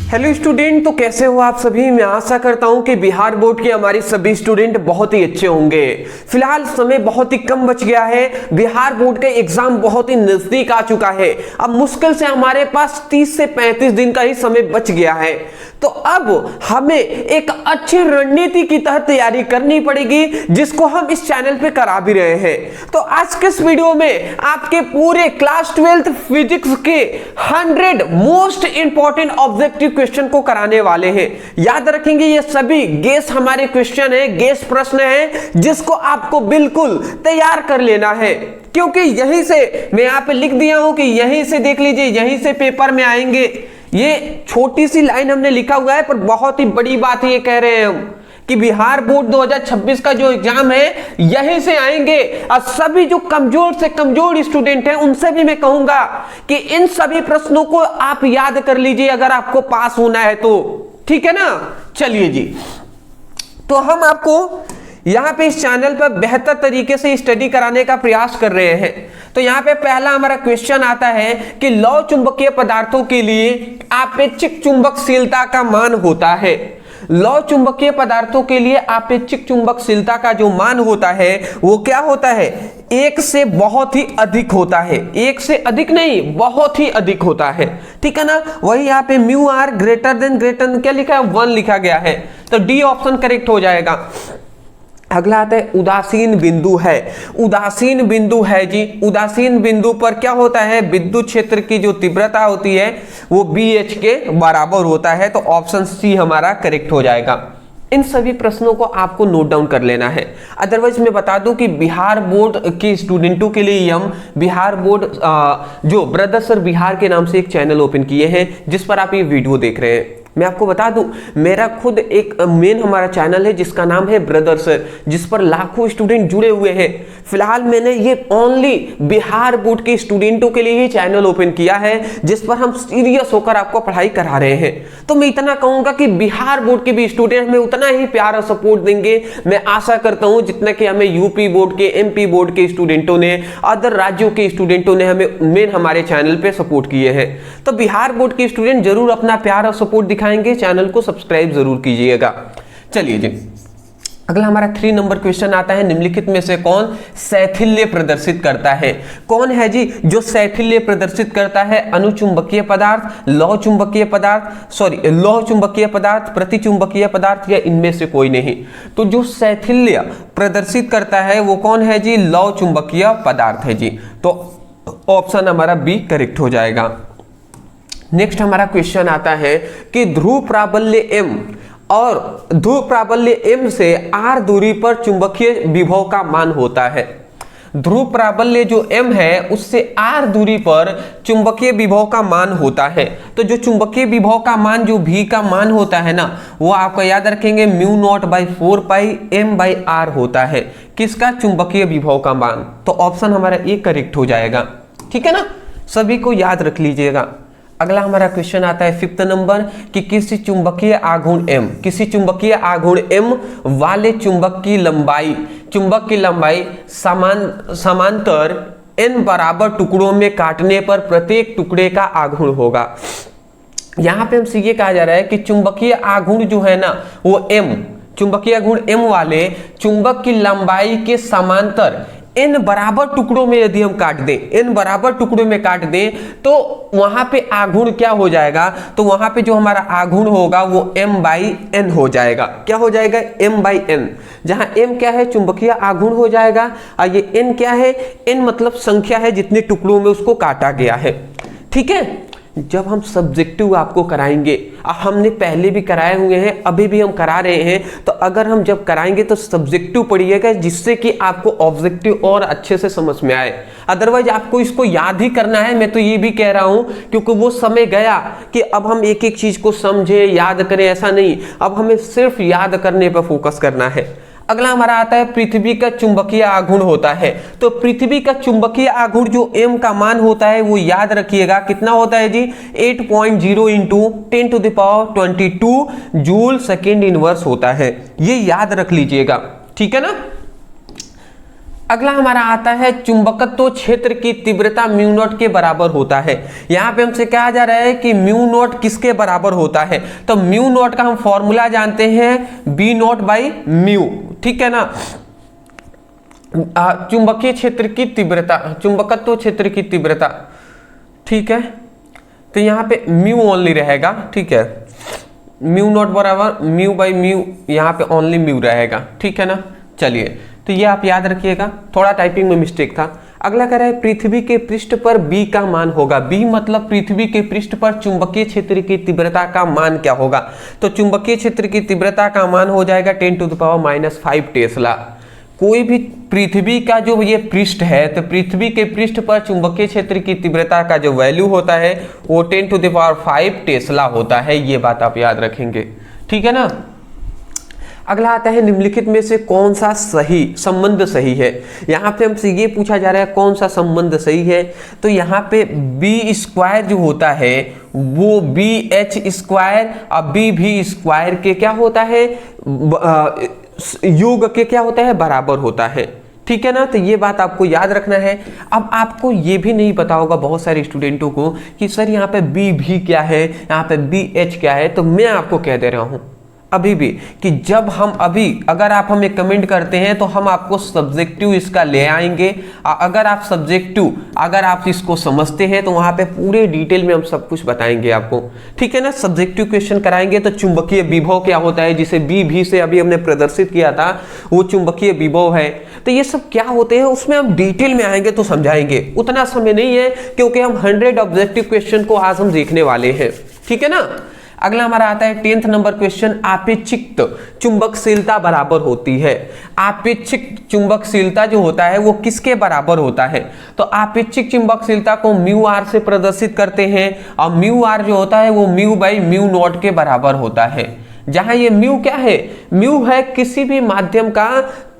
Hello student, तो कैसे हो आप सभी। मैं आशा करता हूं कि बिहार बोर्ड के हमारे सभी स्टूडेंट बहुत ही अच्छे होंगे। फिलहाल समय बहुत ही कम बच गया है, बिहार बोर्ड का एग्जाम बहुत ही नजदीक आ चुका है। अब मुश्किल से हमारे पास 30 से 35 दिन का ही समय बच गया है। तो अब हमें एक अच्छी रणनीति की तहत तैयारी करनी पड़ेगी, जिसको हम इस चैनल पे करा भी रहे हैं। तो आज के इस वीडियो में आपके पूरे क्लास 12th फिजिक्स के 100 मोस्ट इंपॉर्टेंट ऑब्जेक्टिव क्वेश्चन को कराने वाले हैं। याद रखेंगे, ये सभी गेस हमारे क्वेश्चन है, गेस प्रश्न है, जिसको आपको बिल्कुल तैयार कर लेना है, क्योंकि यहीं से मैं यहां पे लिख दिया हूं कि यहीं से देख लीजिए, यहीं से पेपर में आएंगे। ये छोटी सी लाइन हमने लिखा हुआ है, पर बहुत ही बड़ी बात ये कह रहे हैं हम कि बिहार बोर्ड 2026 का जो एग्जाम है यहीं से आएंगे। और सभी जो कमजोर से कमजोर स्टूडेंट हैं उनसे भी मैं कहूंगा कि इन सभी प्रश्नों को आप याद कर लीजिए, अगर आपको पास होना है तो। ठीक है ना। चलिए जी, तो हम आपको यहां पे इस चैनल पर बेहतर तरीके से स्टडी कराने का प्रयास कर रहे हैं। तो यहां पे पहला हमारा क्वेश्चन आता है कि लौ चुंबकीय पदार्थों के लिए आपेक्षिक चुंबकशीलता का मान होता है। लौ चुंबकीय पदार्थों के लिए आपेक्षिक चुंबकशीलता का जो मान होता है वो क्या होता है, 1 से बहुत ही अधिक होता है। 1 से अधिक नहीं, बहुत ही अधिक होता है। ठीक है ना। वही यहाँ पे म्यू आर ग्रेटर देन क्या लिखा है, 1 लिखा गया है। तो डी ऑप्शन करेक्ट हो जाएगा। अगला आता है उदासीन बिंदु है। उदासीन बिंदु है जी, उदासीन बिंदु पर क्या होता है, विद्युत क्षेत्र की जो तीव्रता होती है वो BH के बराबर होता है। तो ऑप्शन सी हमारा करेक्ट हो जाएगा। इन सभी प्रश्नों को आपको नोट डाउन कर लेना है। अदरवाइज मैं बता दूं कि बिहार बोर्ड के स्टूडेंटों के लिए हम बिहार बोर्ड जो ब्रदर सर बिहार के नाम से एक चैनल ओपन किए हैं, जिस पर आप ये वीडियो देख रहे हैं। मैं आपको बता दूं, मेरा खुद एक मेन हमारा चैनल है जिसका नाम है ब्रदर सर, जिस पर लाखों स्टूडेंट जुड़े हुए हैं। फिलहाल मैंने ये ओनली बिहार बोर्ड के स्टूडेंटों के लिए ही चैनल ओपन किया है, जिस पर हम सीरियस होकर आपको पढ़ाई करा रहे हैं। तो मैं इतना कहूंगा कि बिहार बोर्ड के भी स्टूडेंट हमें उतना ही प्यार और सपोर्ट देंगे, मैं आशा करता हूं, जितना कि हमें यूपी बोर्ड के, MP बोर्ड के स्टूडेंटों ने, अदर राज्यों के स्टूडेंटों ने हमें मेन हमारे चैनल पे सपोर्ट किए हैं। तो बिहार बोर्ड के स्टूडेंट जरूर अपना प्यार और सपोर्ट दिखाएंगे, चैनल को सब्सक्राइब जरूर कीजिएगा। चलिए जी, अगला हमारा 3 नंबर क्वेश्चन आता है, निम्नलिखित में से कौन शैथिल्य प्रदर्शित करता है। कौन है जी जो शैथिल्य प्रदर्शित करता है, अनुचुंबकीय पदार्थ, लौह चुंबकीय पदार्थ, लौह चुंबकीय पदार्थ, प्रतिचुंबकीय पदार्थ, या इनमें से कोई नहीं। तो जो शैथिल्य प्रदर्शित करता है वो कौन है जी, लौह चुंबकीय पदार्थ है जी। तो ऑप्शन हमारा बी करेक्ट हो जाएगा। नेक्स्ट हमारा क्वेश्चन आता है कि ध्रुव प्राबल्य M और ध्रुव प्राबल्य M से R दूरी पर चुंबकीय विभव का मान होता है। ध्रुव प्राबल्य जो M है उससे R दूरी पर चुंबकीय विभव का मान होता है। तो जो चुंबकीय विभव का मान, जो V का मान होता है ना, वो आपको याद रखेंगे μ0/4πm/r होता है। किसका, चुंबकीय विभव का मान। तो ऑप्शन हमारा ए करेक्ट हो जाएगा। ठीक है ना, सभी को याद रख लीजिएगा। अगला हमारा क्वेश्चन आता है 5th नंबर कि किसी चुंबकीय आघूर्ण M, किसी चुंबकीय आघूर्ण M वाले चुंबक की लंबाई समांतर N बराबर टुकड़ों में काटने पर प्रत्येक टुकड़े का आघूर्ण होगा। यहां पे हमसे ये कहा जा रहा है कि चुंबकीय आघूर्ण जो है ना वो M, चुंबकीय आघूर्ण M वाले चुंबक की लंबाई के समांतर N बराबर टुकड़ों में यदि हम काट दें, N बराबर टुकड़ों में काट दें, तो वहां पे आघूर्ण क्या हो जाएगा, तो वहां पे जो हमारा आघूर्ण होगा वो M/N हो जाएगा। क्या हो जाएगा, M/N। जहां M क्या है, चुंबकीय आघूर्ण हो जाएगा, और ये N क्या है, N मतलब संख्या है जितने टुकड़ों में उसको काटा गया है। ठीक है। जब हम सब्जेक्टिव आपको कराएंगे, हमने पहले भी कराए हुए हैं, अभी भी हम करा रहे हैं, तो अगर हम जब कराएंगे तो सब्जेक्टिव पढ़िएगा, जिससे कि आपको ऑब्जेक्टिव और अच्छे से समझ में आए। अदरवाइज आपको इसको याद ही करना है, मैं तो ये भी कह रहा हूं, क्योंकि वो समय गया कि अब हम एक एक चीज को समझे, याद करें, ऐसा नहीं। अब हमें सिर्फ याद करने पर फोकस करना है। अगला हमारा आता है पृथ्वी का चुंबकीय आघूर्ण होता है। तो पृथ्वी का चुंबकीय आघूर्ण जो M का मान होता है वो याद रखिएगा कितना होता है जी, 8.0 × 10⁻22 जूल सेकेंड इनवर्स होता है। ये याद रख लीजिएगा। ठीक है ना। अगला हमारा आता है चुंबकत्व क्षेत्र की तीव्रता म्यू नॉट के बराबर होता है। यहाँ पे हमसे कहा जा रहा है कि म्यू नॉट किसके बराबर होता है, तो म्यू नॉट का हम फॉर्मूला जानते हैं बी नॉट बाई म्यू, ठीक है ना। चुंबकीय क्षेत्र की तीव्रता, चुंबकत्व क्षेत्र की तीव्रता, ठीक है, तो यहाँ पे म्यू ओनली रहेगा, ठीक है, म्यू नॉट बराबर म्यू बाई म्यू, यहाँ पे ओनली म्यू रहेगा, ठीक है ना। चलिए, तो ये आप याद रखिएगा, थोड़ा टाइपिंग में मिस्टेक था। अगला कह रहा है पृथ्वी के पृष्ठ पर बी का मान होगा। बी मतलब पृथ्वी के पृष्ठ पर चुंबकीय क्षेत्र की तीव्रता का मान क्या होगा, तो चुंबकीय क्षेत्र की तीव्रता का मान हो जाएगा 10⁻⁵ टेस्ला। कोई भी पृथ्वी का जो ये पृष्ठ है, तो पृथ्वी के पृष्ठ पर चुंबकीय क्षेत्र की तीव्रता का जो वैल्यू होता है वो 10⁵ टेस्ला होता है, ये बात आप याद रखेंगे, ठीक है ना। अगला आता है निम्नलिखित में से कौन सा सही संबंध सही है। यहाँ पे हमसे ये पूछा जा रहा है कौन सा संबंध सही है, तो यहाँ पे बी स्क्वायर जो होता है वो बी एच स्क्वायर और बी भी स्क्वायर के क्या होता है, योग के क्या होता है, बराबर होता है, ठीक है ना। तो ये बात आपको याद रखना है। अब आपको ये भी नहीं पता होगा बहुत सारे स्टूडेंटों को कि सर यहाँ पे बी भी क्या है, यहाँ पे बी एच क्या है, तो मैं आपको कह दे रहा हूँ अभी भी कि जब हम अभी अगर आप हमें कमेंट करते हैं तो हम आपको सब्जेक्टिव इसका ले आएंगे। अगर आप सब्जेक्टिव अगर आप इसको समझते हैं तो वहाँ पे पूरे डिटेल में हम सब कुछ बताएंगे आपको, ठीक है ना। सब्जेक्टिव क्वेश्चन कराएंगे तो चुंबकीय विभव क्या होता है, जिसे बी भी से अभी हमने प्रदर्शित किया था, वो चुंबकीय विभव है। तो ये सब क्या होते हैं उसमें हम डिटेल में आएंगे तो समझाएंगे। उतना समय नहीं है क्योंकि हम 100 ऑब्जेक्टिव क्वेश्चन को आज हम देखने वाले हैं, ठीक है ना। अगला हमारा आता है 10th नंबर क्वेश्चन, आपेक्षिक चुंबकशीलता बराबर होती है। आपेक्षिक चुंबकशीलता जो होता है वो किसके बराबर होता है, तो आपेक्षिक चुंबकशीलता को म्यू आर से प्रदर्शित करते हैं और म्यू आर जो होता है वो म्यू बाई म्यू नॉट के बराबर होता है। जहां ये म्यू क्या है, म्यू है किसी भी माध्यम का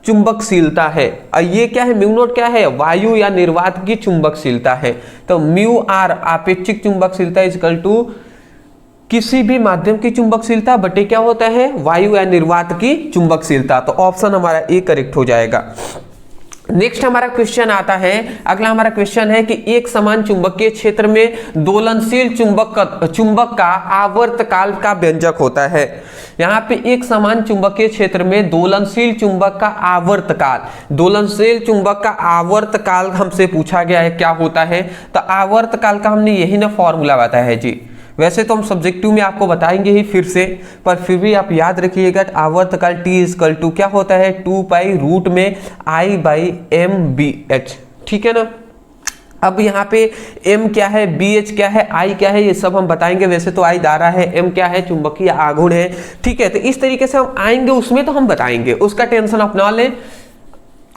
चुंबकशीलता है और ये क्या है, म्यू नॉट क्या है, वायु या निर्वात की चुंबकशीलता है। तो म्यू आर आपेक्षिक चुंबकशीलता इक्वल टू किसी भी माध्यम की चुंबकशीलता बटे क्या होता है, वायु या निर्वात की चुंबकशीलता। तो ऑप्शन हमारा ए करेक्ट हो जाएगा। नेक्स्ट हमारा क्वेश्चन आता है, अगला हमारा क्वेश्चन है कि एक समान चुंबकीय क्षेत्र में दोलनशील चुंबक का आवर्तकाल का व्यंजक होता है। यहाँ पे एक समान चुंबकीय क्षेत्र में दोलनशील चुंबक का आवर्तकाल, दोलनशील चुंबक का आवर्तकाल हमसे पूछा गया है क्या होता है। तो आवर्तकाल का हमने यही ना फॉर्मूला बताया है जी। वैसे तो हम सब्जेक्टिव में आपको बताएंगे ही फिर से, पर फिर भी आप याद रखिएगा आवर्तकाल टी इक्वल टू क्या होता है, 2 रूट में आई बाई एम बी एच, ठीक है ना। अब यहाँ पे m क्या है, bh क्या है, I क्या है, ये सब हम बताएंगे। वैसे तो I धारा है, m क्या है, चुंबकीय आघूर्ण है, ठीक है। तो इस तरीके से हम आएंगे उसमें तो हम बताएंगे, उसका टेंशन अपना लें।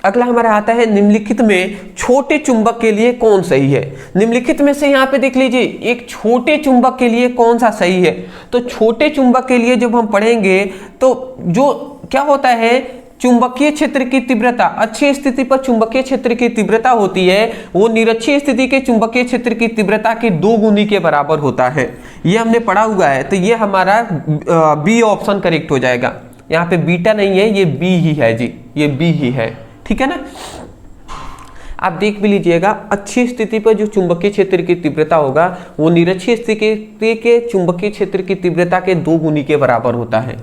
अगला हमारा आता है निम्नलिखित में छोटे चुंबक के लिए कौन सही है। निम्नलिखित में से यहाँ पे देख लीजिए एक छोटे चुंबक के लिए कौन सा सही है। तो छोटे चुंबक के लिए जब हम पढ़ेंगे तो जो क्या होता है, चुंबकीय क्षेत्र की तीव्रता, अच्छी स्थिति पर चुंबकीय क्षेत्र की तीव्रता होती है वो निरक्षीय स्थिति के चुंबकीय क्षेत्र की तीव्रता के 2 गुनी के बराबर होता है। ये हमने पढ़ा हुआ है। तो ये हमारा बी ऑप्शन करेक्ट हो जाएगा। यहाँ पे बीटा नहीं है, ये बी ही है जी, ये बी ही है, ठीक है ना। आप देख भी लीजिएगा, अच्छी स्थिति पर जो चुंबकीय क्षेत्र की तीव्रता होगा वो निरक्षीय स्थिति के चुंबकीय क्षेत्र की तीव्रता के 2 गुनी के बराबर होता है।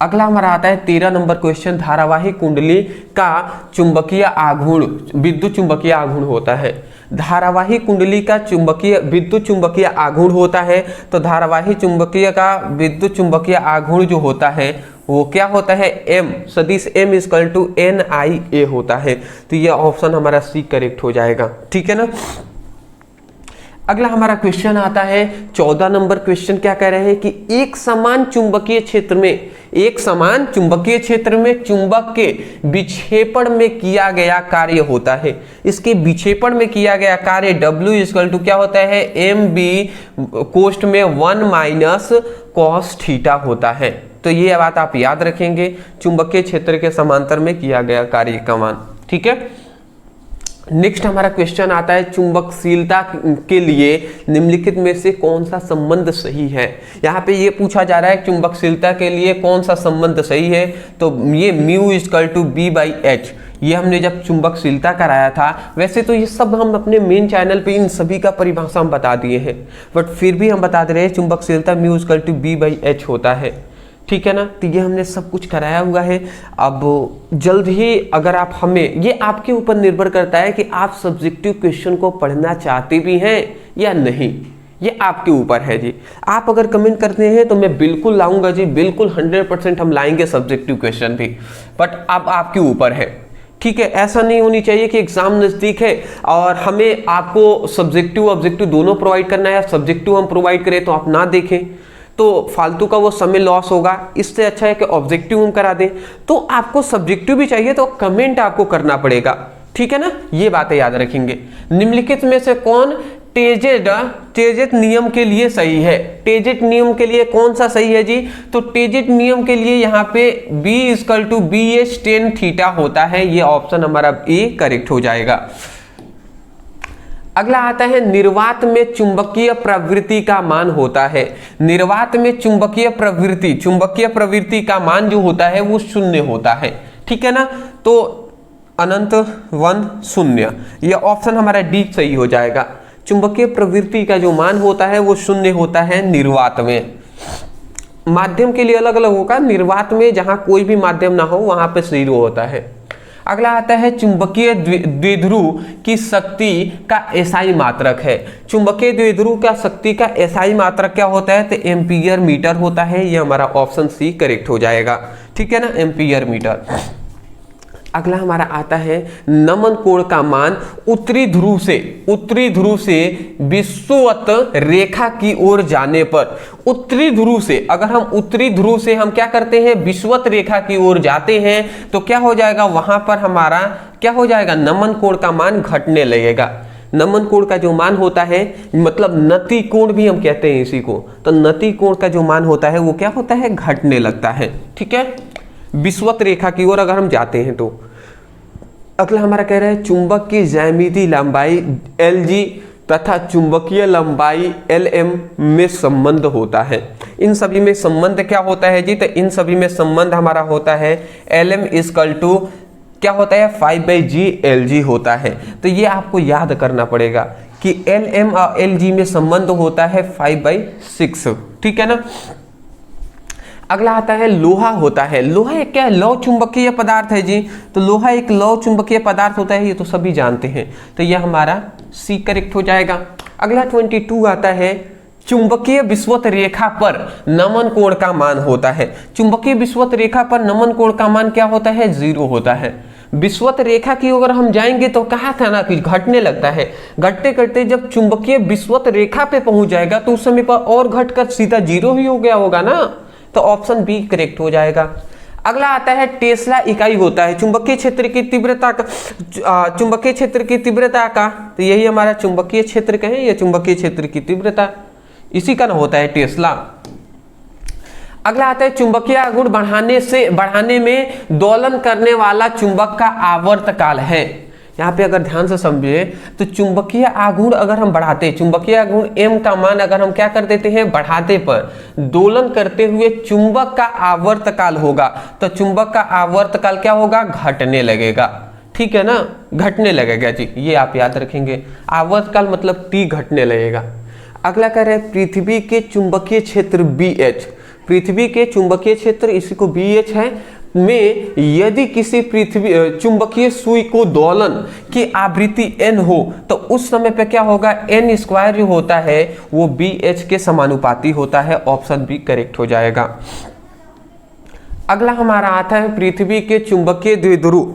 अगला हमारा आता है 13 नंबर क्वेश्चन, धारावाही कुंडली का चुंबकीय आघूर्ण विद्युत चुंबकीय आघूर्ण होता है। धारावाही कुंडली का चुंबकीय विद्युत चुंबकीय आघूर्ण होता है। तो धारावाही चुंबकीय का विद्युत चुंबकीय आघूर्ण जो होता है वो क्या होता है, m सदिश m इक्वल टू NIA होता है। तो ये ऑप्शन हमारा सी करेक्ट हो जाएगा, ठीक है ना। अगला हमारा क्वेश्चन आता है 14 नंबर क्वेश्चन, क्या कह रहे हैं कि एक समान चुंबकीय क्षेत्र में चुंबक के विक्षेपण में किया गया कार्य होता है। इसके विक्षेपण में किया गया कार्य W इक्वल टू क्या होता है, MB कोष्ठ में 1 माइनस कॉस थीटा होता है। तो ये बात आप याद रखेंगे, चुंबकीय क्षेत्र के समांतर में किया गया कार्य का मान, ठीक है। नेक्स्ट हमारा क्वेश्चन आता है चुंबकशीलता के लिए निम्नलिखित में से कौन सा संबंध सही है। यहाँ पे ये पूछा जा रहा है चुंबकशीलता के लिए कौन सा संबंध सही है। तो ये mu equal to B by H, ये हमने जब चुंबकशीलता कराया था, वैसे तो ये सब हम अपने मेन चैनल पे इन सभी का परिभाषा हम बता दिए हैं, बट फिर भी हम बता दे रहे हैं चुंबकशीलता म्यू इक्वल टू B/H होता है, ठीक है ना। तो ये हमने सब कुछ कराया हुआ है। अब जल्द ही अगर आप हमें, ये आपके ऊपर निर्भर करता है कि आप सब्जेक्टिव क्वेश्चन को पढ़ना चाहते भी हैं या नहीं, ये आपके ऊपर है जी। आप अगर कमेंट करते हैं तो मैं बिल्कुल लाऊंगा जी, बिल्कुल 100% हम लाएंगे सब्जेक्टिव क्वेश्चन भी, बट अब आपके ऊपर है, ठीक है। ऐसा नहीं होनी चाहिए कि एग्जाम नजदीक है और हमें आपको सब्जेक्टिव ऑब्जेक्टिव दोनों प्रोवाइड करना है, सब्जेक्टिव हम प्रोवाइड करें तो आप ना देखें तो फालतू का वो समय लॉस होगा। इससे अच्छा है कि ऑब्जेक्टिव हम करा दें। तो आपको सब्जेक्टिव भी चाहिए तो कमेंट आपको करना पड़ेगा, ठीक है ना, ये बातें याद रखेंगे। निम्नलिखित में से कौन टेजेट नियम के लिए सही है? टेजेट नियम के लिए कौन सा सही है जी? तो टेजेट नियम के लिए यहाँ पे B equal to BH tan theta होता है, ये ऑप्शन हमारा ए करेक्ट हो जाएगा। अगला आता है निर्वात में चुंबकीय प्रवृत्ति का मान होता है। निर्वात में चुंबकीय प्रवृत्ति का मान जो होता है वो 0 होता है, ठीक है ना। तो अनंत 1 0, यह ऑप्शन हमारा डी सही हो जाएगा। चुंबकीय प्रवृत्ति का जो मान होता है वो 0 होता है निर्वात में। माध्यम के लिए अलग अलग होगा, निर्वात में जहां कोई भी माध्यम ना हो वहां पे 0 होता है। अगला आता है चुंबकीय द्विध्रुव की शक्ति का एसआई मात्रक है। चुंबकीय द्विध्रुव का शक्ति का एसआई मात्रक क्या होता है? तो एम्पीयर मीटर होता है, ये हमारा ऑप्शन सी करेक्ट हो जाएगा, ठीक है ना, एम्पीयर मीटर। अगला हमारा आता है नमन कोण का मान उत्तरी ध्रुव से विषुवत रेखा की ओर जाने पर, उत्तरी ध्रुव से अगर हम उत्तरी ध्रुव से हम क्या करते हैं, विषुवत रेखा की ओर जाते हैं तो क्या हो जाएगा, वहां पर हमारा क्या हो जाएगा, नमन कोण का मान घटने लगेगा। नमन कोण का जो मान होता है, मतलब नति कोण भी हम कहते हैं इसी को, तो नति कोण का जो मान होता है वो क्या होता है, घटने लगता है, ठीक है, विषुवत रेखा की ओर अगर हम जाते हैं तो। अगला हमारा कह रहा है चुंबक की ज्यामितीय लंबाई Lg तथा चुंबकीय लंबाई Lm में संबंध होता है। इन सभी में संबंध क्या होता है जी? तो इन सभी में संबंध हमारा होता है Lm इक्वल टू क्या होता है, 5/G Lg होता है। तो ये आपको याद करना पड़ेगा कि Lm और Lg में संबंध होता है 5/6, ठीक है ना। अगला आता है लोहा होता है। लोहा एक क्या है, लौह चुंबकीय पदार्थ है जी। तो लोहा एक लौह चुंबकीय पदार्थ होता है, ये तो सभी जानते हैं, तो यह हमारा सी करेक्ट हो जाएगा। अगला 22 आता है चुंबकीय विषुवत रेखा पर नमन कोण का मान होता है। चुंबकीय विषुवत रेखा पर नमन कोण का मान क्या होता है, 0 होता है। विषुवत रेखा की अगर हम जाएंगे तो कहा था ना कि घटने लगता है, घटते घटते जब चुंबकीय विषुवत रेखा पे पहुंच जाएगा तो उस समय पर और घटकर सीधा 0 ही हो गया होगा ना, तो ऑप्शन बी करेक्ट हो जाएगा। अगला आता है टेस्ला इकाई होता है चुंबकीय क्षेत्र की तीव्रता का, चुंबकीय क्षेत्र की तीव्रता का, तो यही हमारा चुंबकीय क्षेत्र का है, ये चुंबकीय क्षेत्र की तीव्रता, इसी का ना होता है टेस्ला। अगला आता है चुंबकीय आघूर्ण बढ़ाने में दोलन करने वाला चुंबक का आवर्तकाल है। यहाँ पे अगर ध्यान से समझे तो चुंबकीय आघूर्ण अगर हम बढ़ाते हैं, चुंबकीय आघूर्ण m का मान अगर हम क्या कर देते हैं, बढ़ाते पर दोलन करते हुए चुंबक का आवर्तकाल होगा, तो चुंबक का आवर्तकाल क्या होगा, घटने लगेगा, ठीक है ना, घटने लगेगा जी, ये आप याद रखेंगे। आवर्तकाल मतलब t घटने लगेगा। अगला कह रहे हैं पृथ्वी के चुंबकीय क्षेत्र BH, पृथ्वी के चुंबकीय क्षेत्र इसी को BH है में यदि किसी पृथ्वी चुंबकीय सुई को दोलन की आवृत्ति n हो तो उस समय पे क्या होगा, n स्क्वायर जो होता है वो BH के समानुपाती होता है, ऑप्शन बी करेक्ट हो जाएगा। अगला हमारा आता है पृथ्वी के चुंबकीय द्विध्रुव,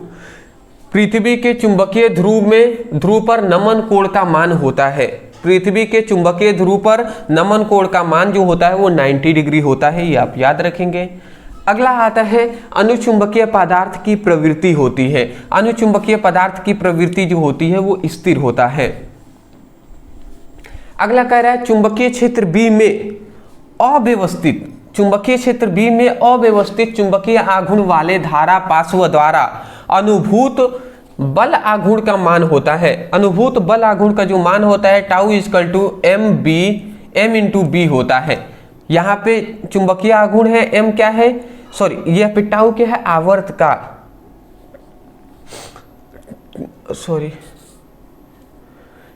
पृथ्वी के चुंबकीय ध्रुव पर नमन कोण का मान होता है। पृथ्वी के चुंबकीय ध्रुव पर नमन कोण का मान जो होता है वो 90 डिग्री होता है, ये आप याद रखेंगे। अगला आता है अनुचुंबकीय पदार्थ की प्रवृत्ति होती है। अनुचुंबकीय पदार्थ की प्रवृत्ति जो होती है वो स्थिर होता है। अगला कह रहा है चुंबकीय क्षेत्र बी में अव्यवस्थित, चुंबकीय क्षेत्र बी में अव्यवस्थित चुंबकीय आघूर्ण वाले धारा पार्श्व द्वारा अनुभूत बल आघूर्ण का मान होता है। अनुभूत बल आघूर्ण का जो मान होता है tau equal to m into B होता है। यहाँ पे चुंबकीय आघूर्ण है m क्या है, सॉरी ये पे टाउ क्या है, आवर्तकाल, सॉरी,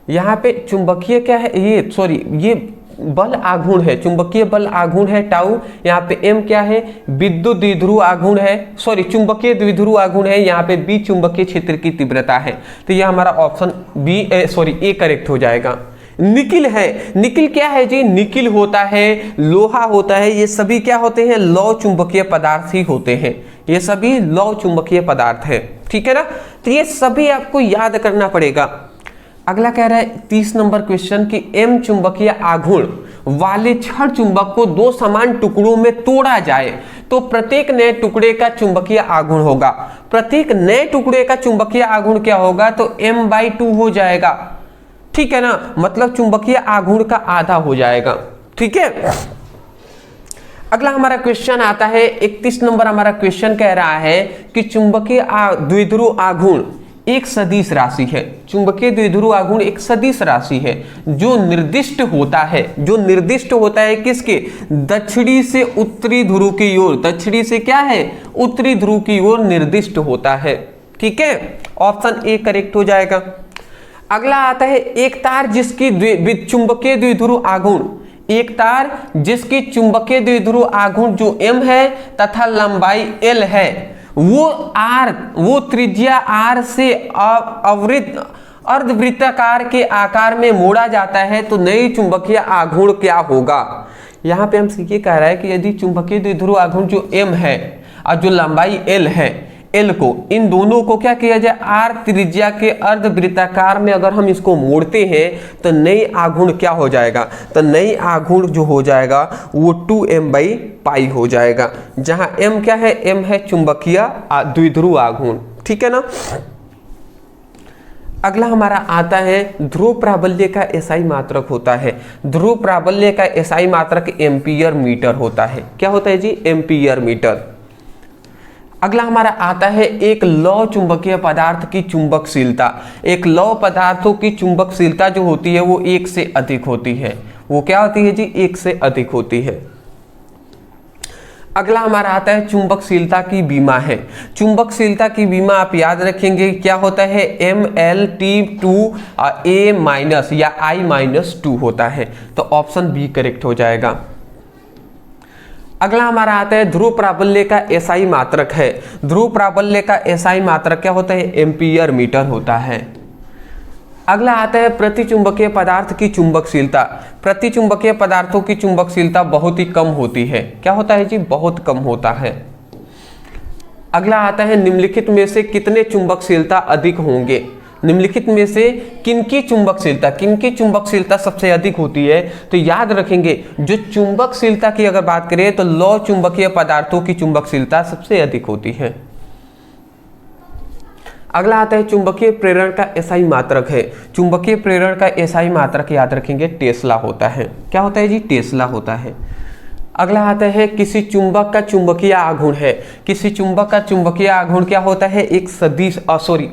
यहाँ पे चुंबकीय क्या है, ये सॉरी, ये बल आघूर्ण है, चुंबकीय बल आघूर्ण है टाउ। यहाँ पे m क्या है, विद्युत द्विध्रुव आघूर्ण है, सॉरी चुंबकीय द्विध्रुव आघूर्ण है। यहाँ पे b चुंबकीय क्षेत्र की तीव्रता है। तो यह हमारा option B sorry A correct हो जाएगा। निकिल है, निकिल क्या है जी, निकिल होता है, लोहा होता है, ये सभी क्या होते हैं, लौह चुंबकीय पदार्थ ही होते हैं, ये सभी लौह चुंबकीय पदार्थ है, ठीक है ना। तो ये सभी आपको याद करना पड़ेगा। अगला कह रहा है 30 नंबर क्वेश्चन कि m चुंबकीय आघूर्ण वाले छड़ चुंबक को दो समान टुकड़ों में तोड़ा जाए तो प्रत्येक नए टुकड़े का चुंबकीय आघूर्ण होगा। प्रत्येक नए टुकड़े का चुंबकीय आघूर्ण क्या होगा, तो m/2 हो जाएगा, ठीक है ना, मतलब चुंबकीय आघूर्ण का आधा हो जाएगा, ठीक है। अगला हमारा क्वेश्चन आता है 31 नंबर हमारा क्वेश्चन कह रहा है कि चुंबकीय द्विध्रुव आघूर्ण एक सदिश राशि है। चुंबकीय द्विध्रुव आघूर्ण एक सदिश राशि है जो निर्दिष्ट होता है, जो निर्दिष्ट होता है किसके, दक्षिणी से उत्तरी ध्रुव की ओर, दक्षिणी से क्या है, उत्तरी ध्रुव की ओर निर्दिष्ट होता है, ठीक है, ऑप्शन ए करेक्ट हो जाएगा। अगला आता है एक तार जिसकी चुंबकीय द्विध्रुव आघूर्ण, एक तार जिसकी चुंबकीय द्विध्रुव आघूर्ण जो m है तथा लंबाई l है, वो त्रिज्या r से अर्धवृत्ताकार के आकार में मोड़ा जाता है तो नई चुंबकीय आघूर्ण क्या होगा। यहाँ पे हमसे ये कह रहा है कि यदि चुंबकीय द्विध्रुव आघूर्ण जो m है और जो लंबाई l है, L को, इन दोनों को क्या किया जाए, R त्रिज्या के अर्धवृत्ताकार में अगर हम इसको मोड़ते हैं तो नई आघूर्ण क्या हो जाएगा, तो नई आघूर्ण जो हो जाएगा वो 2m/π हो जाएगा, जहां m क्या है, m है चुंबकीय द्विध्रुव आघूर्ण, ठीक है ना। अगला हमारा आता है ध्रुव प्राबल्य का एसआई मात्रक होता है। ध्रुव प्राबल्य का एसआई मात्रक एम्पीयर मीटर होता है। क्या होता है जी, एम्पीयर मीटर। अगला हमारा आता है एक लौह चुंबकीय पदार्थ की चुंबकशीलता। एक लौह पदार्थों की चुंबकशीलता जो होती है वो 1 से अधिक होती है। वो क्या होती है जी, 1 से अधिक होती है। अगला हमारा आता है चुंबकशीलता की बीमा है। चुंबकशीलता की बीमा आप याद रखेंगे क्या होता है, MLT2A- या I-2 होता है, तो ऑप्शन बी करेक्ट हो जाएगा। अगला हमारा आता है ध्रुव प्राबल्य का एसआई मात्रक है। ध्रुव प्राबल्य का एसआई मात्रक क्या होता है, एम्पीयर मीटर होता है। अगला आता है प्रतिचुंबकीय पदार्थ की चुंबकशीलता। प्रतिचुंबकीय पदार्थों की चुंबकशीलता बहुत ही कम होती है। क्या होता है जी, बहुत कम होता है। अगला आता है निम्नलिखित में से कितने चुंबकशीलता अधिक होंगे। निम्नलिखित में से किनकी चुंबकशीलता सबसे अधिक होती है, तो याद रखेंगे जो चुंबकशीलता की अगर बात करें तो लौह चुंबकीय पदार्थों की चुंबकशीलता सबसे अधिक होती है। अगला आता है चुंबकीय प्रेरण का एसआई मात्रक है। चुंबकीय प्रेरण का एसआई मात्रक याद रखेंगे टेस्ला होता है। क्या होता है जी, टेस्ला होता है। अगला आता है किसी चुंबक का चुंबकीय आघूर्ण है। किसी चुंबक का चुंबकीय आघूर्ण क्या होता है, एक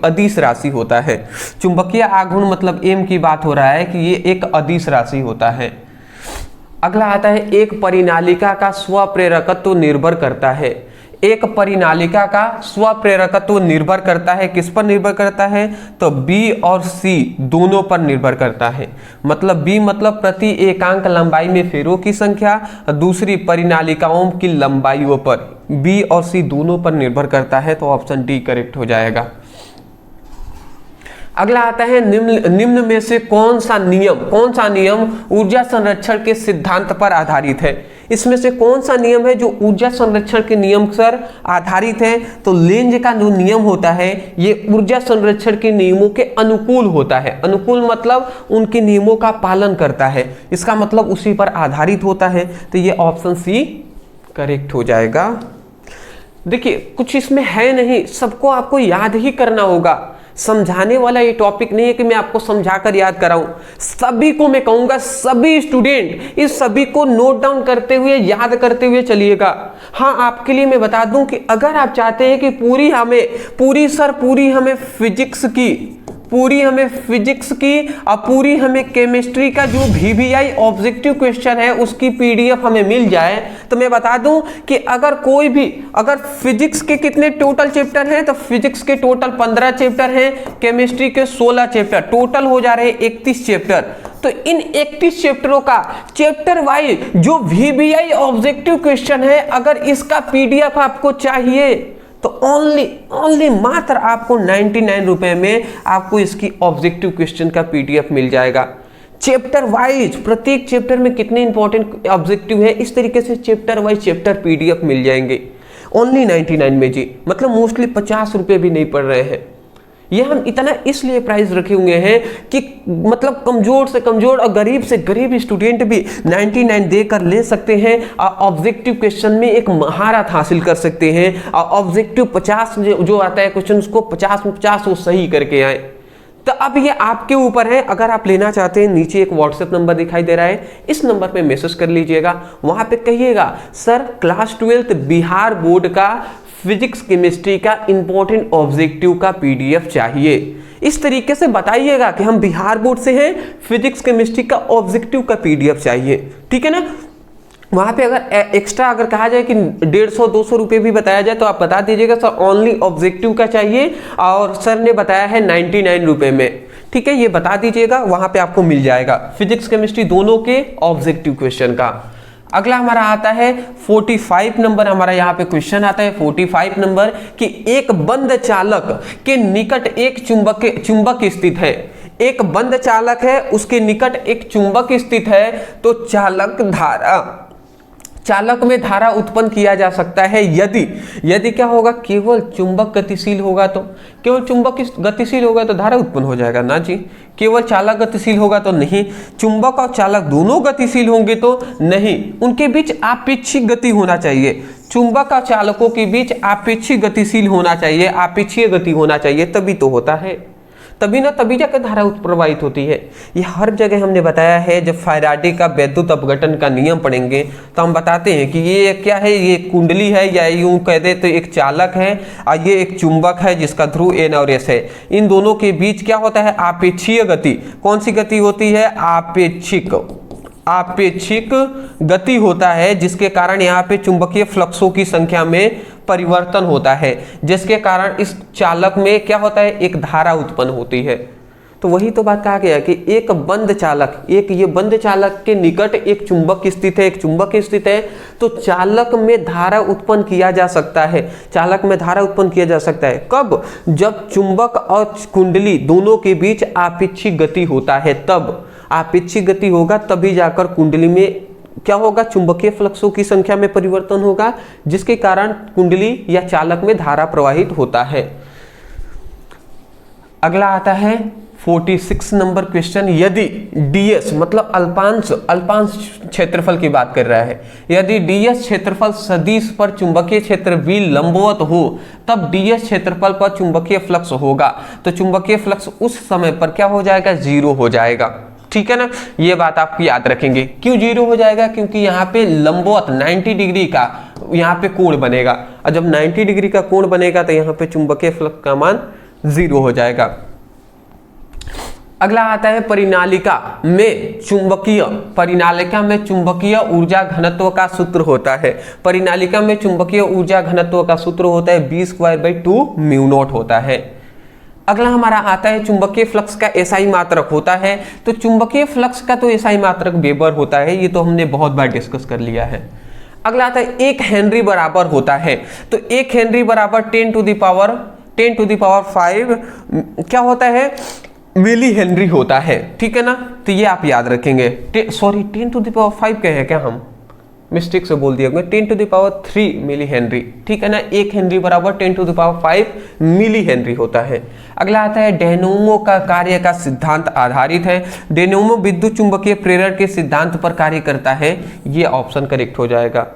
अदिश राशि होता है। चुंबकीय आघूर्ण मतलब m की बात हो रहा है कि ये एक अदिश राशि होता है। अगला आता है एक परिनालिका का स्वप्रेरकत्व निर्भर करता है। एक परिनालिका का स्वप्रेरकत्व निर्भर करता है, किस पर निर्भर करता है, तो B और C दोनों पर निर्भर करता है। मतलब B मतलब प्रति एकांक लंबाई में फेरों की संख्या, दूसरी परिनालिकाओं की लंबाइयों पर, B और C दोनों पर निर्भर करता है, तो ऑप्शन डी करेक्ट हो जाएगा। अगला आता है निम्न में से कौन सा नियम ऊर्जा संरक्षण के सिद्धांत पर आधारित है। इसमें से कौन सा नियम है जो ऊर्जा संरक्षण के नियम पर आधारित है, तो लेंज का जो नियम होता है ये ऊर्जा संरक्षण के नियमों के अनुकूल होता है। अनुकूल मतलब उनके नियमों का पालन करता है, इसका मतलब उसी पर आधारित होता है, तो ये ऑप्शन सी करेक्ट हो जाएगा। देखिए कुछ इसमें है नहीं, सबको आपको याद ही करना होगा। समझाने वाला ये टॉपिक नहीं है कि मैं आपको समझाकर याद कराऊं। सभी को मैं कहूंगा, सभी स्टूडेंट इस सभी को नोट डाउन करते हुए, याद करते हुए चलिएगा। हाँ, आपके लिए मैं बता दूं कि अगर आप चाहते हैं कि पूरी हमें फिजिक्स की पूरी हमें फिजिक्स की और पूरी हमें केमिस्ट्री का जो VBI ऑब्जेक्टिव क्वेश्चन है उसकी PDF हमें मिल जाए, तो मैं बता दूं कि अगर फिजिक्स के कितने टोटल चैप्टर हैं, तो फिजिक्स के टोटल 15 चैप्टर हैं, केमिस्ट्री के 16 चैप्टर, टोटल हो जा रहे 31 चैप्टर। तो इन 31 चैप्टरों का चैप्टर वाइज जो VBI ऑब्जेक्टिव क्वेश्चन है, अगर इसका PDF आपको चाहिए तो ओनली मात्र आपको 99 रुपए में आपको इसकी ऑब्जेक्टिव क्वेश्चन का PDF मिल जाएगा। चैप्टर वाइज प्रत्येक चैप्टर में कितने इंपॉर्टेंट ऑब्जेक्टिव है, इस तरीके से चैप्टर वाइज चैप्टर PDF मिल जाएंगे ओनली 99 में जी, मतलब मोस्टली 50 रुपए भी नहीं पड़ रहे हैं। ये हम इतना इसलिए प्राइस रखे हुए हैं कि मतलब कमजोर से कमजोर और गरीब से गरीब स्टूडेंट भी 99 देकर ले सकते हैं और ऑब्जेक्टिव क्वेश्चन में एक महारत हासिल कर सकते हैं और ऑब्जेक्टिव 50 जो आता है क्वेश्चन उसको 50 में 50 वो सही करके आए। तो अब ये आपके ऊपर है, अगर आप लेना चाहते हैं नीचे एक व्हाट्सएप नंबर दिखाई दे रहा है, इस नंबर पे मैसेज कर लीजिएगा, वहां पे कहिएगा sir class 12th Bihar board का फिजिक्स केमिस्ट्री का इंपॉर्टेंट ऑब्जेक्टिव का PDF चाहिए। इस तरीके से बताइएगा कि हम बिहार बोर्ड से हैं, फिजिक्स केमिस्ट्री का ऑब्जेक्टिव का PDF चाहिए, ठीक है ना। वहां पे अगर एक्स्ट्रा अगर कहा जाए कि 150-200 रुपये भी बताया जाए तो आप बता दीजिएगा सर ओनली ऑब्जेक्टिव का चाहिए और सर ने बताया है 99 रुपये में, ठीक है, ये बता दीजिएगा, वहां पे आपको मिल जाएगा फिजिक्स केमिस्ट्री दोनों के ऑब्जेक्टिव क्वेश्चन का। अगला हमारा आता है 45 नंबर, हमारा यहाँ पे क्वेश्चन आता है 45 नंबर कि एक बंद चालक के निकट एक चुंबक स्थित है। एक बंद चालक है, उसके निकट एक चुंबक स्थित है, तो चालक में धारा उत्पन्न किया जा सकता है यदि क्या होगा, केवल चुंबक गतिशील होगा, तो केवल चुंबक गतिशील होगा तो धारा उत्पन्न हो जाएगा ना जी। केवल चालक गतिशील होगा तो नहीं, चुंबक और चालक दोनों गतिशील होंगे तो नहीं, उनके बीच आपेक्षिक गति होना चाहिए। चुंबक और चालकों के बीच आपेक्षिक गतिशील होना चाहिए, आपेक्षीय गति होना चाहिए, तभी तो होता है, तभी जाकर धारा प्रवाहित होती है। ये हर जगह हमने बताया है। जब फैराडे का वैद्युत अपघटन का नियम पढ़ेंगे तो हम बताते हैं कि ये क्या है, ये कुंडली है या यूं कह दे तो एक चालक है और ये एक चुंबक है जिसका ध्रुव N और S है। इन दोनों के बीच क्या होता है, आपेक्षीय गति। कौन सी गति होती है, आपेक्षिक गति होता है, जिसके कारण यहाँ पे चुंबकीय फ्लक्सों की संख्या में परिवर्तन होता है, जिसके कारण इस चालक में क्या होता है, एक धारा उत्पन्न होती है। तो वही तो बात कहा गया कि एक बंद चालक, ये बंद चालक के निकट एक चुंबक स्थित है, एक चुंबक स्थित है, तो चालक में धारा उत्पन्न किया जा सकता है। चालक में धारा उत्पन्न किया जा सकता है कब, जब चुंबक और कुंडली दोनों के बीच आपेक्षिक गति होता है, तब आपेक्षिक गति होगा, तभी जाकर कुंडली में क्या होगा, चुंबकीय फ्लक्सों की संख्या में परिवर्तन होगा, जिसके कारण कुंडली या चालक में धारा प्रवाहित होता है। अगला आता है 46 नंबर क्वेश्चन। यदि ds मतलब अल्पांश क्षेत्रफल की बात कर रहा है, यदि ds क्षेत्रफल सदिश पर चुंबकीय क्षेत्र V लंबवत हो, तब ds क्षेत्रफल पर चुंबकीय फ्लक्स होगा, तो चुंबकीय फ्लक्स उस समय पर क्या हो जाएगा, 0 हो जाएगा, ठीक है ना। ये बात आप याद रखेंगे। क्यों 0 हो जाएगा, क्योंकि यहाँ पे लंबवत 90 डिग्री का यहाँ पे कोण बनेगा, और जब 90 डिग्री का कोण बनेगा तो यहाँ पे चुंबकीय फ्लक्स का मान 0 हो जाएगा। अगला आता है परिनालिका में चुंबकीय ऊर्जा घनत्व का सूत्र होता है। परिनालिका में चुंबकीय ऊर्जा घनत्व का सूत्र होता है B²/2 μ0 होता है। अगला हमारा आता है चुंबकीय फ्लक्स का SI मात्रक होता है। तो चुंबकीय फ्लक्स का तो SI मात्रक वेबर होता है, ये तो हमने बहुत बार डिस्कस कर लिया है। अगला आता है 1 हेनरी बराबर होता है। तो 1 हेनरी बराबर 10 टू द पावर 5 क्या होता है, मिली हेनरी होता है, ठीक है ना। तो ये आप याद रखेंगे। 10 टू द पावर 5 कहे हैं क्या, हम मिस्टेक से बोल दिया, 10 to the power 3 millihenry, ठीक है ना। 1 हेनरी बराबर 10 to the power 5 millihenry होता है। अगला आता है डायनेमो का कार्य का सिद्धांत आधारित है। डायनेमो विद्युत चुंबकीय प्रेरण के सिद्धांत पर कार्य करता है, ये ऑप्शन करेक्ट हो जाएगा।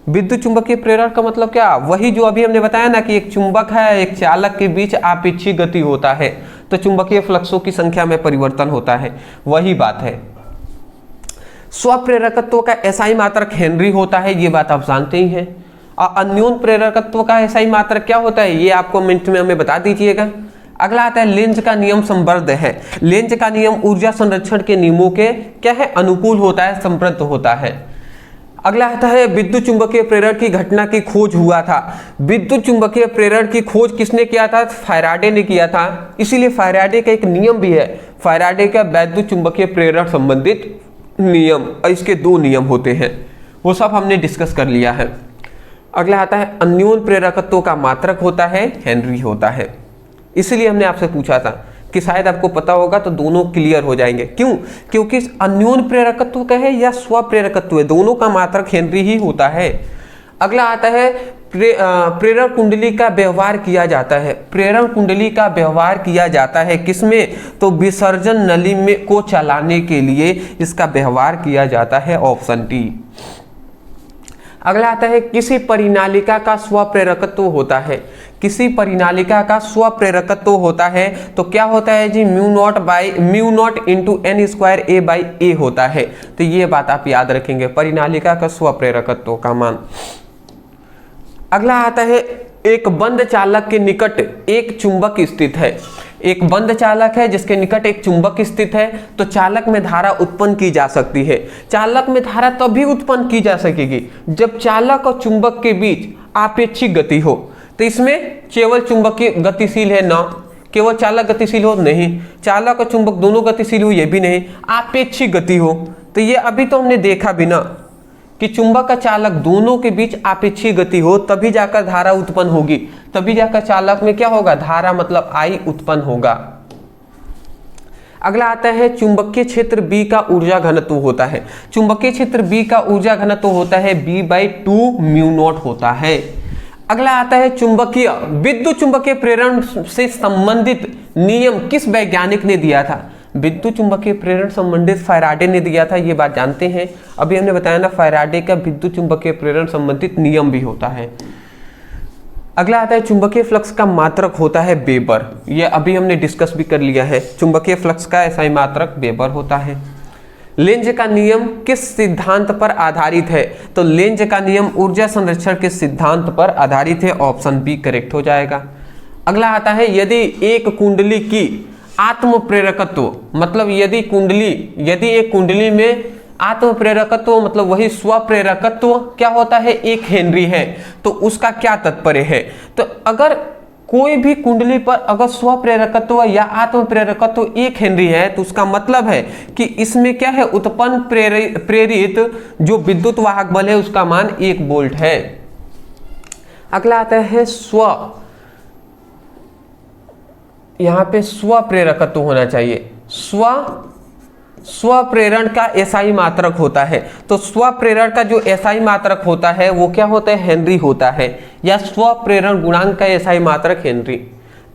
विद्युत चुंबकीय प्रेरण का मतलब क्या, वही जो अभी हमने बताया ना कि एक चुंबक है, एक चालक के बीच आपेक्षिक गति होता है, तो चुंबकीय फ्लक्सों की संख्या में परिवर्तन होता है, वही बात है। स्वप्रेरकत्व का SI मात्रक हेनरी होता है, ये बात आप जानते ही हैं। और अन्योन प्रेरकत्व का SI मात्रक क्या होता है, ये आप कमेंट में हमें बता दीजिएगा। अगला आता है लेंज का नियम संबद्ध है। लेंज का नियम ऊर्जा संरक्षण के नियमों के क्या है, अनुकूल होता है, संबद्ध होता है। अगला आता है विद्युत चुंबकीय प्रेरण की घटना की खोज हुआ था। विद्युत चुंबकीय प्रेरण की खोज किसने किया था, फैराडे ने किया था। इसीलिए फैराडे का एक नियम भी है, फैराडे का वैद्युत चुंबकीय प्रेरण संबंधित नियम, और इसके 2 नियम होते हैं, वो सब हमने डिस्कस कर लिया है। अगला आता है अन्योन प्रेरकत्व का मात्रक होता है हेनरी होता है। इसलिए हमने आपसे पूछा था कि शायद आपको पता होगा तो दोनों क्लियर हो जाएंगे। क्यों, क्योंकि अन्योन प्रेरकत्व का है या स्व प्रेरकत्व है, दोनों का मात्रक हेनरी ही होता है। अगला आता है प्रेरण कुंडली का व्यवहार किया जाता है। प्रेरण कुंडली का व्यवहार किया जाता है किसमें, तो विसर्जन नली में को चलाने के लिए इसका व्यवहार किया जाता है, ऑप्शन डी। अगला आता है किसी परिनालिका का स्वप्रेरकत्व होता है। किसी परिनालिका का स्वप्रेरकत्व होता है तो क्या होता है जी, mu naught into N square A by A होता है। तो ये बात आप याद रखेंगे, परिनालिका का स्वप्रेरकत्व का मान। अगला आता है एक बंद चालक के निकट एक चुंबक स्थित है। एक बंद चालक है जिसके निकट एक चुंबक स्थित है, तो चालक में धारा उत्पन्न की जा सकती है। चालक में धारा तभी उत्पन्न की जा सकेगी जब चालक और चुंबक के बीच आपेक्षिक गति हो। तो इसमें केवल चुंबक गतिशील है ना, केवल चालक गतिशील हो नहीं, चालक और चुंबक दोनों गतिशील हो ये भी नहीं, आपेक्षिक गति हो। तो ये अभी तो हमने देखा भी ना कि चुंबक और चालक दोनों के बीच आपेक्षिक गति हो तभी जाकर धारा उत्पन्न होगी, तभी जाकर चालक में क्या होगा, धारा मतलब आई उत्पन्न होगा। अगला आता है चुंबकीय क्षेत्र B का ऊर्जा घनत्व होता है। चुंबकीय क्षेत्र B का ऊर्जा घनत्व होता है B/2 म्यू नॉट होता है। अगला आता है चुंबकीय विद्युत चुंबकीय प्रेरण से संबंधित नियम किस वैज्ञानिक ने दिया था। विद्युत चुंबकीय प्रेरण संबंधित फैराडे ने दिया था, ये बात जानते हैं। अभी हमने बताया ना फैराडे का विद्युत चुंबकीय प्रेरण संबंधित नियम भी होता है। अगला आता है चुंबकीय फ्लक्स का मात्रक होता है वेबर। ये अभी हमने डिस्कस भी कर लिया है, चुंबकीय फ्लक्स का SI मात्रक वेबर होता है। लेंज का नियम किस सिद्धांत पर आधारित है, तो लेंज का नियम ऊर्जा संरक्षण के सिद्धांत पर आधारित है, ऑप्शन बी करेक्ट हो जाएगा। अगला आता है यदि एक कुंडली की आत्म प्रेरकत्व, मतलब यदि एक कुंडली में आत्म प्रेरकत्व मतलब वही स्व प्रेरकत्व क्या होता है, 1 हेनरी है, तो उसका क्या तात्पर्य है। तो अगर कोई भी कुंडली पर अगर स्व प्रेरकत्व या आत्म प्रेरकत्व 1 हेनरी है तो उसका मतलब है कि इसमें क्या है, उत्पन्न प्रेरित जो विद्युत वाहक बल है उसका मान 1 वोल्ट है। अगला आता है यहां पे स्व प्रेरकत्व होना चाहिए। स्व प्रेरण का SI मात्रक होता है, तो स्व प्रेरण का जो SI मात्रक होता है वो क्या होता है, हेनरी होता है, या स्व प्रेरण गुणांक का SI मात्रक हेनरी।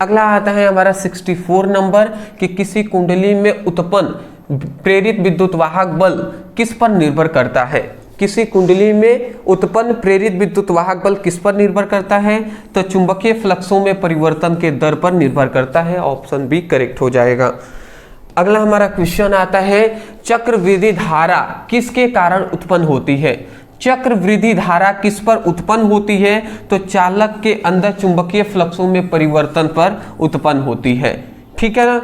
अगला आता है हमारा 64 नंबर कि किसी कुंडली में उत्पन्न प्रेरित विद्युत वाहक बल किस पर निर्भर करता है। किसी कुंडली में उत्पन्न प्रेरित विद्युत वाहक बल किस पर निर्भर करता है, तो चुंबकीय फ्लक्सों में परिवर्तन के दर पर निर्भर करता है, ऑप्शन बी करेक्ट हो जाएगा। अगला हमारा क्वेश्चन आता है चक्रवृद्धि धारा किसके कारण उत्पन्न होती है। चक्रवृद्धि धारा किस पर उत्पन्न होती है, तो चालक के अंदर चुंबकीय फ्लक्सों में परिवर्तन पर उत्पन्न होती है, ठीक है ना।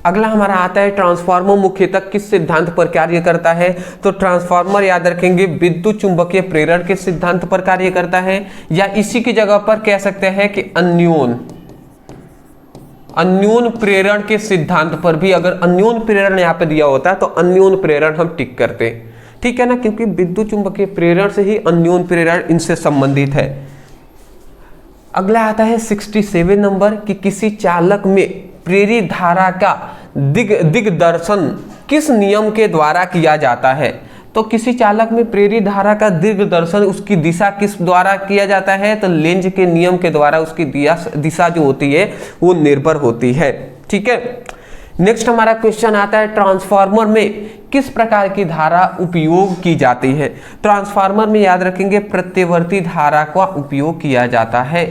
अगला हमारा आता है ट्रांसफार्मर मुख्यतः किस सिद्धांत पर कार्य करता है, तो ट्रांसफार्मर याद रखेंगे विद्युत चुंबकीय प्रेरण के सिद्धांत पर कार्य करता है, या इसी की जगह पर कह सकते हैं कि अन्योन प्रेरण के सिद्धांत पर भी। अगर अन्योन प्रेरण यहाँ पे दिया होता तो अन्योन प्रेरण हम टिक करते, ठीक है ना, क्योंकि विद्युत चुंबकीय प्रेरण से ही अन्योन प्रेरण इनसे संबंधित है। अगला आता है 67 नंबर कि किसी चालक में प्रेरित धारा का दिग्दर्शन किस नियम के द्वारा किया जाता है। तो किसी चालक में प्रेरित धारा का दिग्दर्शन उसकी दिशा किस द्वारा किया जाता है, तो लेंज के नियम के द्वारा उसकी दिशा जो होती है वो निर्भर होती है, ठीक है। नेक्स्ट हमारा क्वेश्चन आता है ट्रांसफार्मर में किस प्रकार की धारा उपयोग की जाती है। ट्रांसफार्मर में याद रखेंगे प्रत्यवर्ती धारा का उपयोग किया जाता है,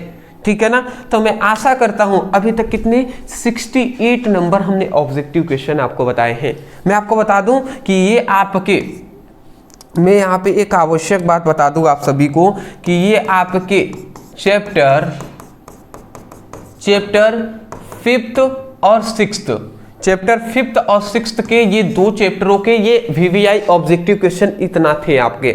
ठीक है ना। तो मैं आशा करता हूं अभी तक कितने 68 नंबर हमने ऑब्जेक्टिव क्वेश्चन आपको बताए हैं। मैं आपको बता दूं कि ये आपके, मैं यहाँ पे एक आवश्यक बात बता दूं आप सभी को कि ये आपके चैप्टर चैप्टर 5th और 6th, चैप्टर 5th और 6th के ये 2 चैप्टरों के ये VVI ऑब्जेक्टिव क्वेश्चन इतना थे आपके।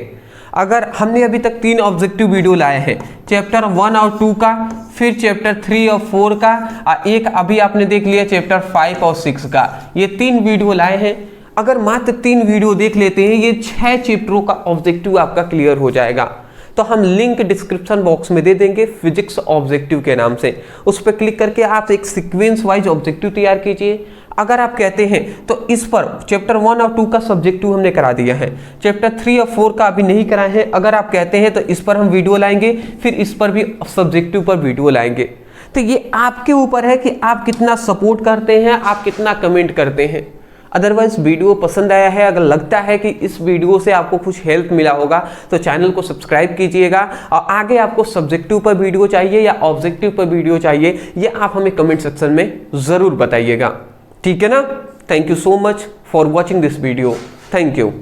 अगर हमने अभी तक 3 ऑब्जेक्टिव वीडियो लाए हैं, चैप्टर 1 और 2 का, फिर चैप्टर 3 और 4 का, और एक अभी आपने देख लिया चैप्टर 5 और 6 का, ये 3 वीडियो लाए हैं। अगर मात्र 3 वीडियो देख लेते हैं, ये 6 चैप्टरों का ऑब्जेक्टिव आपका क्लियर हो जाएगा। तो हम लिंक डिस्क्रिप्शन बॉक्स में दे देंगे फिजिक्स ऑब्जेक्टिव के नाम से, उस पर क्लिक करके आप एक सीक्वेंस वाइज ऑब्जेक्टिव तैयार कीजिए। अगर आप कहते हैं तो इस पर चैप्टर 1 और 2 का सब्जेक्टिव हमने करा दिया है, चैप्टर 3 और 4 का अभी नहीं कराए हैं। अगर आप कहते हैं तो इस पर हम वीडियो लाएंगे, फिर इस पर भी सब्जेक्टिव पर वीडियो लाएंगे। तो ये आपके ऊपर है कि आप कितना सपोर्ट करते हैं, आप कितना कमेंट करते हैं। अदरवाइज वीडियो पसंद आया है, अगर लगता है कि इस वीडियो से आपको कुछ हेल्प मिला होगा तो चैनल को सब्सक्राइब कीजिएगा। और आगे आपको सब्जेक्टिव पर वीडियो चाहिए या ऑब्जेक्टिव पर वीडियो चाहिए, ये आप हमें कमेंट सेक्शन में ज़रूर बताइएगा। ठीक है ना? Thank you so much for watching this video. Thank you.